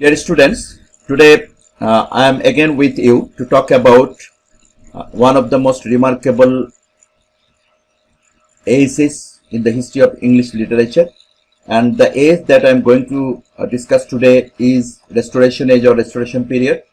Dear students, today I am again with you to talk about one of the most remarkable ages in the history of English literature, and the age that I am going to discuss today is Restoration Age or Restoration period.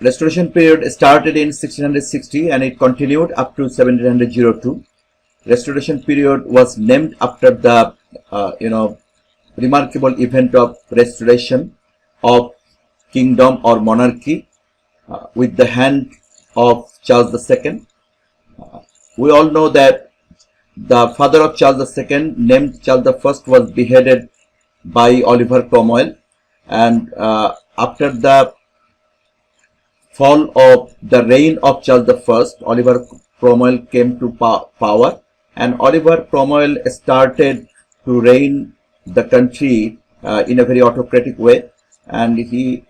Restoration period started in 1660 and it continued up to 1702. Restoration period was named after the remarkable event of restoration of kingdom or monarchy with the hand of Charles II. We all know that the father of Charles II, named Charles I, was beheaded by Oliver Cromwell, and after the fall of the reign of Charles I, Oliver Cromwell came to power, and Oliver Cromwell started to reign the country in a very autocratic way, and he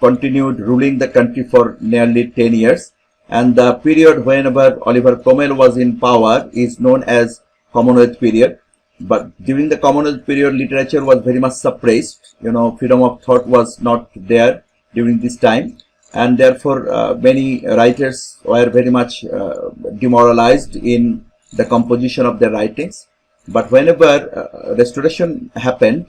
continued ruling the country for nearly 10 years. And the period whenever Oliver Cromwell was in power is known as Commonwealth period. But during the Commonwealth period, literature was very much suppressed. Freedom of thought was not there during this time, and therefore many writers were very much demoralized in the composition of their writings. But whenever restoration happened,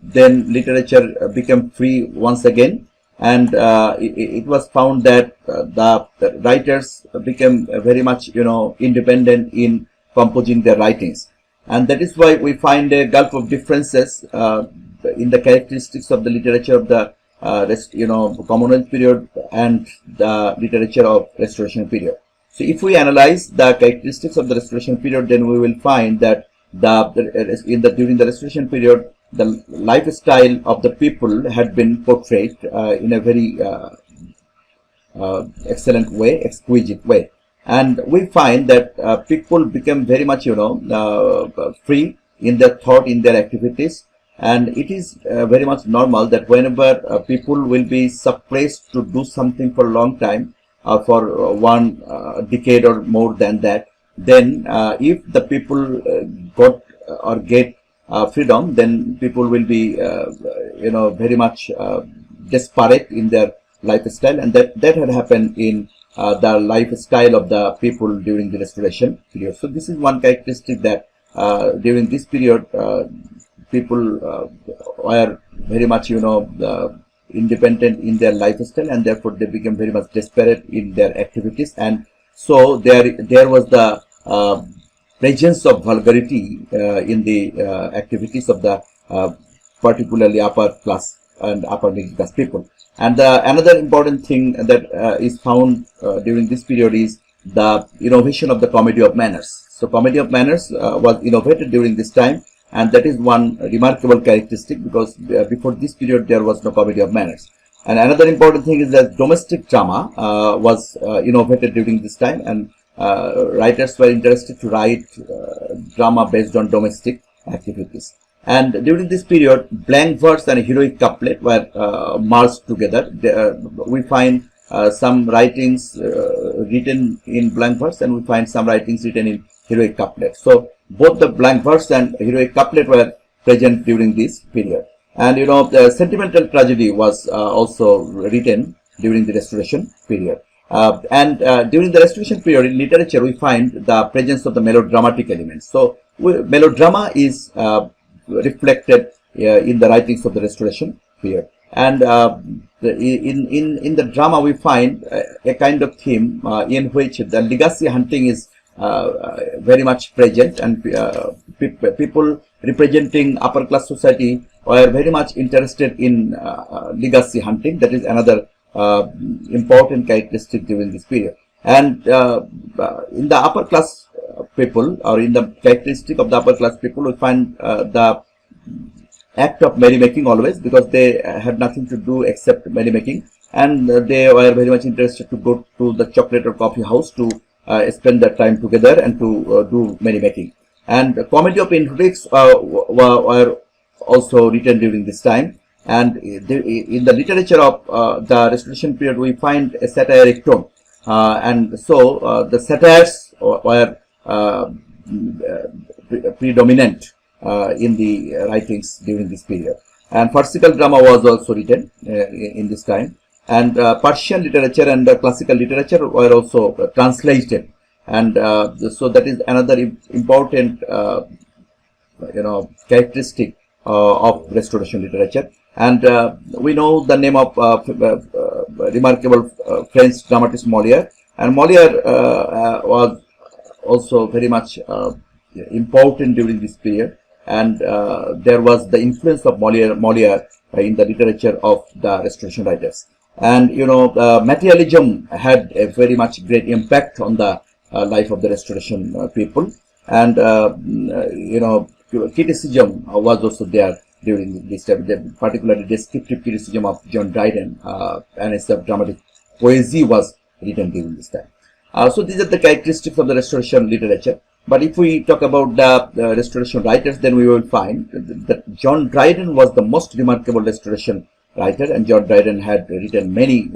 then literature became free once again, and it was found that the writers became very much independent in composing their writings, and that is why we find a gulf of differences in the characteristics of the literature of the Commonwealth period and the literature of Restoration period. So if we analyze the characteristics of the Restoration period, then we will find that during the Restoration period, the lifestyle of the people had been portrayed in a very excellent way, exquisite way, and we find that people became very much free in their thought, in their activities. And it is very much normal that whenever people will be suppressed to do something for a long time, for one decade or more than that, then if the people got or get freedom, then people will be very much desperate in their lifestyle, and that had happened in the lifestyle of the people during the Restoration period. So this is one characteristic that during this period people were very much independent in their lifestyle, and therefore they became very much desperate in their activities. And so there was the presence of vulgarity in the activities of the particularly upper class and upper middle class people. And another important thing that is found during this period is the innovation of the comedy of manners. So comedy of manners was innovated during this time, and that is one remarkable characteristic, because before this period there was no comedy of manners. And another important thing is that domestic drama was innovated during this time, and writers were interested to write drama based on domestic activities. And during this period, blank verse and heroic couplet were merged together. We find some writings written in blank verse, and we find some writings written in heroic couplet. So both the blank verse and heroic couplet were present during this period. And the sentimental tragedy was also written during the Restoration period. During the Restoration period in literature, we find the presence of the melodramatic elements. So melodrama is reflected in the writings of the Restoration period. And in the drama, we find a kind of theme in which the legacy hunting is very much present, and people representing upper class society were very much interested in legacy hunting. That is another important characteristic during this period. And in the upper class people, or in the characteristic of the upper class people, we find the act of merrymaking always, because they had nothing to do except merrymaking. and they were very much interested to go to the chocolate or coffee house to spend their time together and to do merrymaking. And the comedy of intrigues were also written during this time. And in the literature of the Restoration period, we find a satiric tone, and so the satires were predominant in the writings during this period. And farcical drama was also written in this time, and Persian literature and classical literature were also translated, and so that is another important characteristic of Restoration literature. And we know the name of remarkable French dramatist Molière, and Molière was also very much important during this period, and there was the influence of Molière in the literature of the Restoration writers. And materialism had a very much great impact on the life of the Restoration people, and criticism was also there during this time, particularly descriptive criticism of John Dryden, and its dramatic poesy was written during this time. So these are the characteristics of the Restoration literature. But if we talk about the Restoration writers, then we will find that John Dryden was the most remarkable Restoration writer, and John Dryden had written many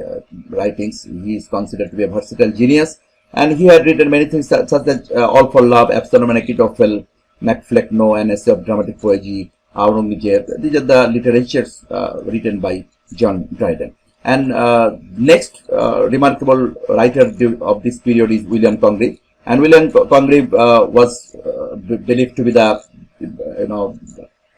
writings. He is considered to be a versatile genius, and he had written many things such as All for Love, Absalom and Achitophel, Macflecknoe, an essay of dramatic poesy, Aurangzeb. These are the literatures written by John Dryden. And next remarkable writer of this period is William Congreve. And William Congreve was believed to be the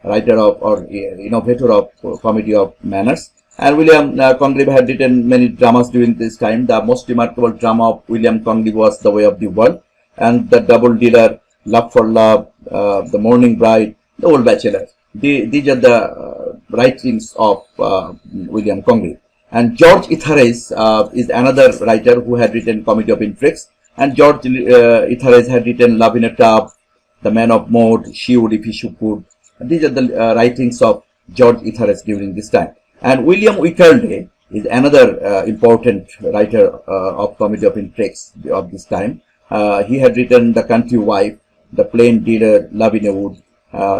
writer of or innovator of comedy of manners. And William Congreve had written many dramas during this time. The most remarkable drama of William Congreve was The Way of the World, and The Double Dealer, Love for Love, The Morning Bride, The Old Bachelor. These are the writings of William Congreve. And George Etheredge is another writer who had written Comedy of Intrigues. And George Etheredge had written Love in a Tub, The Man of Maud, She Would If She Could. These are the writings of George Etheredge during this time. And William Wycherley is another important writer of Comedy of Intrigues of this time. He had written The Country Wife, The Plain Dealer, Love in a Wood.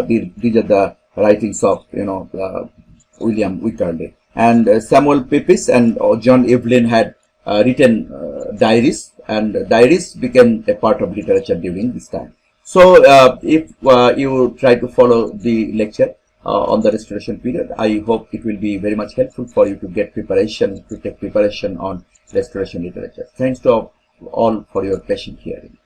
These are the writings of William Wycherley. And Samuel Pepys and John Evelyn had written diaries, and diaries became a part of literature during this time. So if you try to follow the lecture on the Restoration period, I hope it will be very much helpful for you to take preparation on Restoration literature. Thanks to all for your patient hearing.